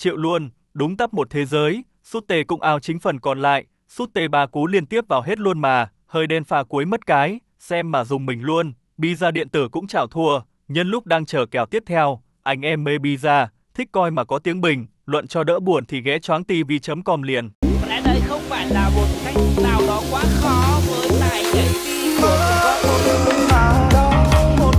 triệu luôn, đúng tắp một thế giới, sút tê cũng ao chính phần còn lại, sút tê 3 cú liên tiếp vào hết luôn mà, hơi đen pha cuối mất cái, xem mà dùng mình luôn, pizza điện tử cũng chảo thua, nhân lúc đang chờ kèo tiếp theo, anh em mê pizza, thích coi mà có tiếng bình, luận cho đỡ buồn thì ghé choáng tv.com liền. Có lẽ đây không phải là một cách nào đó quá khó với tài nhảy phi của có một